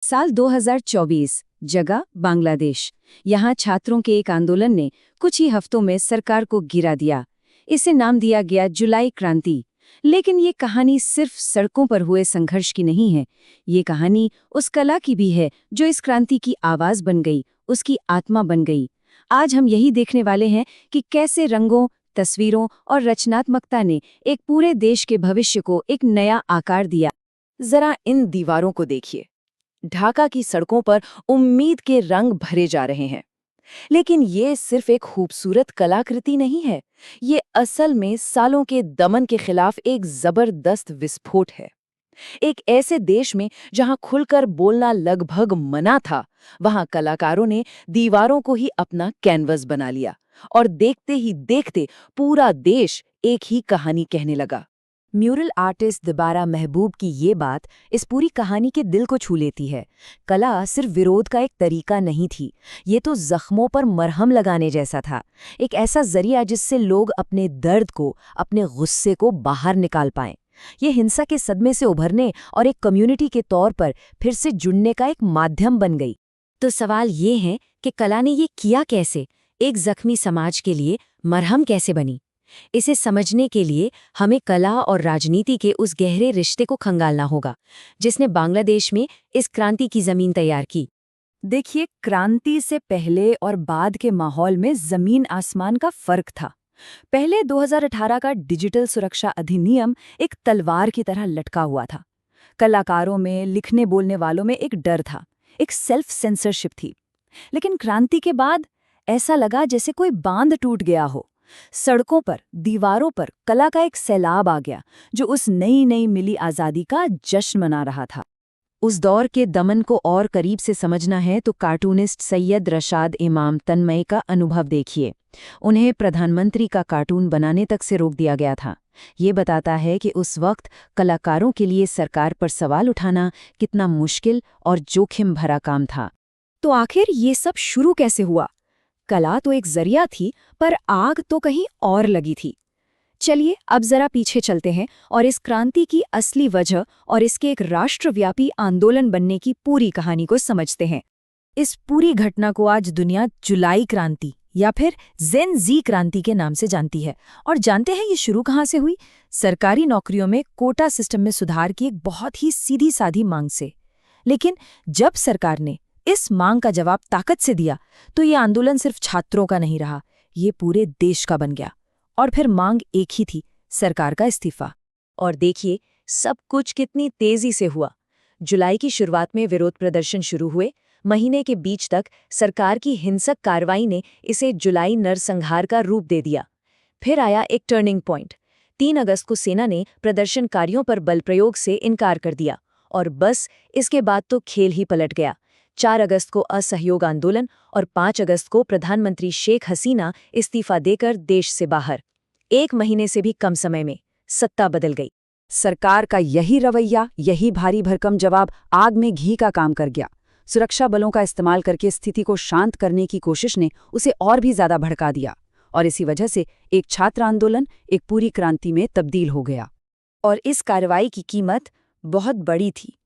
साल 2024, जगह बांग्लादेश। यहाँ छात्रों के एक आंदोलन ने कुछ ही हफ्तों में सरकार को गिरा दिया। इसे नाम दिया गया जुलाई क्रांति। लेकिन ये कहानी सिर्फ सड़कों पर हुए संघर्ष की नहीं है। ये कहानी उस कला की भी है जो इस क्रांति की आवाज बन गई, उसकी आत्मा बन गई। आज हम यही देखने वाले हैं कि कैसे रंगों, तस्वीरों और रचनात्मकता ने एक पूरे देश के भविष्य को एक नया आकार दिया। जरा इन दीवारों को देखिए। ढाका की सड़कों पर उम्मीद के रंग भरे जा रहे हैं। लेकिन ये सिर्फ एक खूबसूरत कलाकृति नहीं है, ये असल में सालों के दमन के खिलाफ एक जबरदस्त विस्फोट है। एक ऐसे देश में जहां खुलकर बोलना लगभग मना था, वहां कलाकारों ने दीवारों को ही अपना कैनवस बना लिया और देखते ही देखते पूरा देश एक ही कहानी कहने लगा। म्यूरल आर्टिस्ट दोबारा महबूब की ये बात इस पूरी कहानी के दिल को छू लेती है। कला सिर्फ विरोध का एक तरीका नहीं थी, ये तो जख्मों पर मरहम लगाने जैसा था। एक ऐसा जरिया जिससे लोग अपने दर्द को, अपने गुस्से को बाहर निकाल पाएं। ये हिंसा के सदमे से उभरने और एक कम्युनिटी के तौर पर फिर से जुड़ने का एक माध्यम बन गई। तो सवाल ये है कि कला ने ये किया कैसे, एक जख्मी समाज के लिए मरहम कैसे बनी? इसे समझने के लिए हमें कला और राजनीति के उस गहरे रिश्ते को खंगालना होगा जिसने बांग्लादेश में इस क्रांति की जमीन तैयार की। देखिए, क्रांति से पहले और बाद के माहौल में जमीन आसमान का फर्क था। पहले 2018 का डिजिटल सुरक्षा अधिनियम एक तलवार की तरह लटका हुआ था। कलाकारों में, लिखने बोलने वालों में एक डर था, एक सेल्फ सेंसरशिप थी। लेकिन क्रांति के बाद ऐसा लगा जैसे कोई बांध टूट गया हो। सड़कों पर, दीवारों पर कला का एक सैलाब आ गया जो उस नई मिली आज़ादी का जश्न मना रहा था। उस दौर के दमन को और करीब से समझना है तो कार्टूनिस्ट सैयद रशाद इमाम तन्मय का अनुभव देखिए। उन्हें प्रधानमंत्री का कार्टून बनाने तक से रोक दिया गया था। ये बताता है कि उस वक्त कलाकारों के लिए सरकार पर सवाल उठाना कितना मुश्किल और जोखिम भरा काम था। तो आखिर ये सब शुरू कैसे हुआ? कला तो एक जरिया थी, पर आग तो कहीं और लगी थी। चलिए अब जरा पीछे चलते हैं और इस क्रांति की असली वजह और इसके एक राष्ट्रव्यापी आंदोलन बनने की पूरी कहानी को समझते हैं। इस पूरी घटना को आज दुनिया जुलाई क्रांति या फिर जेन जी क्रांति के नाम से जानती है। और जानते हैं ये शुरू कहाँ से हुई? सरकारी नौकरियों में कोटा सिस्टम में सुधार की एक बहुत ही सीधी साधी मांग से। लेकिन जब सरकार ने इस मांग का जवाब ताकत से दिया तो ये आंदोलन सिर्फ छात्रों का नहीं रहा, ये पूरे देश का बन गया। और फिर मांग एक ही थी, सरकार का इस्तीफा। और देखिए सब कुछ कितनी तेजी से हुआ। जुलाई की शुरुआत में विरोध प्रदर्शन शुरू हुए। महीने के बीच तक सरकार की हिंसक कार्रवाई ने इसे जुलाई नरसंहार का रूप दे दिया। फिर आया एक टर्निंग पॉइंट। 3 अगस्त को सेना ने प्रदर्शनकारियों पर बल प्रयोग से इनकार कर दिया और बस इसके बाद तो खेल ही पलट गया। 4 अगस्त को असहयोग आंदोलन और 5 अगस्त को प्रधानमंत्री शेख हसीना इस्तीफा देकर देश से बाहर। 1 महीने से भी कम समय में सत्ता बदल गई। सरकार का यही रवैया, यही भारी भरकम जवाब आग में घी का काम कर गया। सुरक्षा बलों का इस्तेमाल करके स्थिति को शांत करने की कोशिश ने उसे और भी ज्यादा भड़का दिया और इसी वजह से एक छात्र आंदोलन एक पूरी क्रांति में तब्दील हो गया। और इस कार्रवाई की कीमत बहुत बड़ी थी।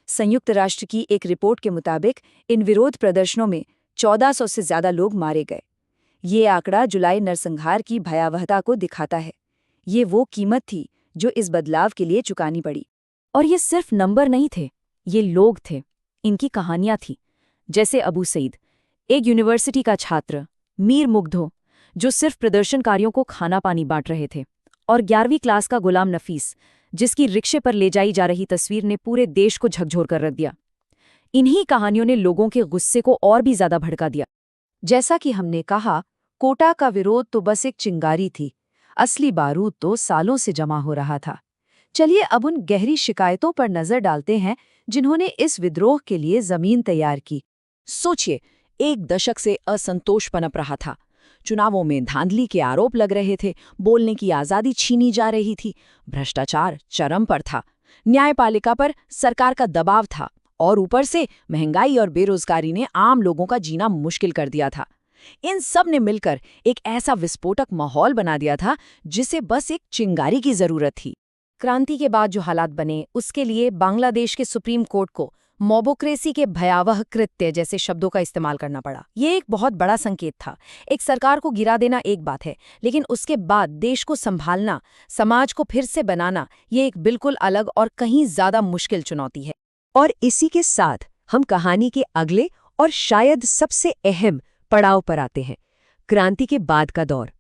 संयुक्त राष्ट्र की एक रिपोर्ट के मुताबिक इन विरोध प्रदर्शनों में 1400 से ज्यादा लोग मारे गए। ये आंकड़ा जुलाई नरसंहार की भयावहता को दिखाता है। ये वो कीमत थी जो इस बदलाव के लिए चुकानी पड़ी। और ये सिर्फ नंबर नहीं थे, ये लोग थे, इनकी कहानियां थीं। जैसे अबू सईद, एक यूनिवर्सिटी का छात्र, मीर मुग्धो, जो सिर्फ प्रदर्शनकारियों को खाना पानी बांट रहे थे, और 11वीं क्लास का गुलाम नफीस, जिसकी रिक्शे पर ले जाई जा रही तस्वीर ने पूरे देश को झकझोर कर रख दिया। इन्हीं कहानियों ने लोगों के गुस्से को और भी ज्यादा भड़का दिया। जैसा कि हमने कहा, कोटा का विरोध तो बस एक चिंगारी थी, असली बारूद तो सालों से जमा हो रहा था। चलिए अब उन गहरी शिकायतों पर नजर डालते हैं जिन्होंने इस विद्रोह के लिए जमीन तैयार की। सोचिए, 1 दशक से असंतोष पनप रहा था। चुनावों में धांधली के आरोप लग रहे थे, बोलने की आजादी छीनी जा रही थी, भ्रष्टाचार चरम पर था, न्यायपालिका पर सरकार का दबाव था और ऊपर से महंगाई और बेरोजगारी ने आम लोगों का जीना मुश्किल कर दिया था। इन सब ने मिलकर एक ऐसा विस्फोटक माहौल बना दिया था जिसे बस एक चिंगारी की जरूरत थी। क्रांति के बाद जो हालात बने उसके लिए बांग्लादेश के सुप्रीम कोर्ट को मोबोक्रेसी के भयावह कृत्य जैसे शब्दों का इस्तेमाल करना पड़ा। ये एक बहुत बड़ा संकेत था। एक सरकार को गिरा देना एक बात है, लेकिन उसके बाद देश को संभालना, समाज को फिर से बनाना, ये एक बिल्कुल अलग और कहीं ज्यादा मुश्किल चुनौती है। और इसी के साथ हम कहानी के अगले और शायद सबसे अहम पड़ाव पर आते हैं, क्रांति के बाद का दौर।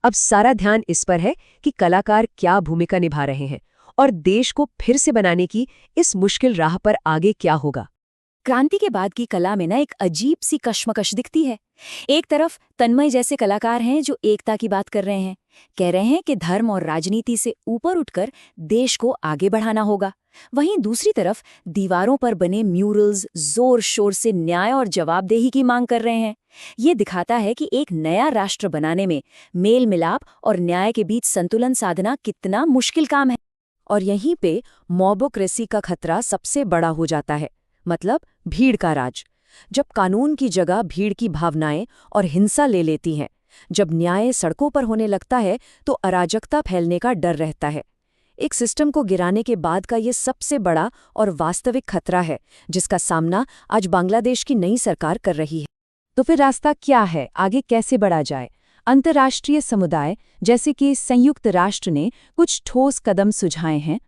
अब सारा ध्यान इस पर है कि कलाकार क्या भूमिका निभा रहे हैं और देश को फिर से बनाने की इस मुश्किल राह पर आगे क्या होगा। क्रांति के बाद की कला में ना एक अजीब सी कश्मकश दिखती है। एक तरफ तन्मय जैसे कलाकार हैं जो एकता की बात कर रहे हैं, कह रहे हैं कि धर्म और राजनीति से ऊपर उठकर देश को आगे बढ़ाना होगा। वहीं दूसरी तरफ दीवारों पर बने म्यूरल्स जोर शोर से न्याय और जवाबदेही की मांग कर रहे हैं। ये दिखाता है कि एक नया राष्ट्र बनाने में मेल मिलाप और न्याय के बीच संतुलन साधना कितना मुश्किल काम है। और यहीं पे मोबोक्रेसी का खतरा सबसे बड़ा हो जाता है, मतलब भीड़ का राज। जब कानून की जगह भीड़ की भावनाएं और हिंसा ले लेती हैं, जब न्याय सड़कों पर होने लगता है तो अराजकता फैलने का डर रहता है। एक सिस्टम को गिराने के बाद का ये सबसे बड़ा और वास्तविक खतरा है, जिसका सामना आज बांग्लादेश की नई सरकार कर रही है। तो फिर रास्ता क्या है, आगे कैसे बढ़ा जाए? अंतर्राष्ट्रीय समुदाय जैसे कि संयुक्त राष्ट्र ने कुछ ठोस कदम सुझाए हैं।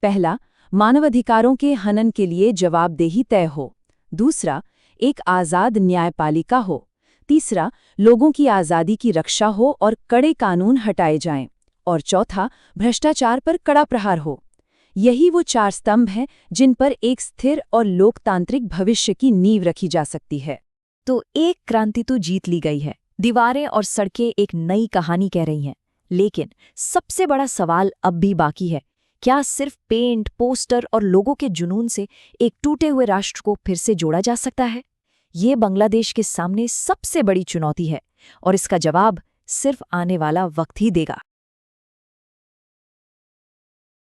पहला, मानवाधिकारों के हनन के लिए जवाबदेही तय हो। दूसरा, एक आज़ाद न्यायपालिका हो। तीसरा, लोगों की आज़ादी की रक्षा हो और कड़े कानून हटाए जाएं। और चौथा, भ्रष्टाचार पर कड़ा प्रहार हो। यही वो 4 स्तंभ हैं जिन पर एक स्थिर और लोकतांत्रिक भविष्य की नींव रखी जा सकती है। तो एक क्रांति तो जीत ली गई है, दीवारें और सड़कें एक नई कहानी कह रही हैं, लेकिन सबसे बड़ा सवाल अब भी बाकी है। क्या सिर्फ पेंट, पोस्टर और लोगों के जुनून से एक टूटे हुए राष्ट्र को फिर से जोड़ा जा सकता है? ये बांग्लादेश के सामने सबसे बड़ी चुनौती है और इसका जवाब सिर्फ आने वाला वक्त ही देगा।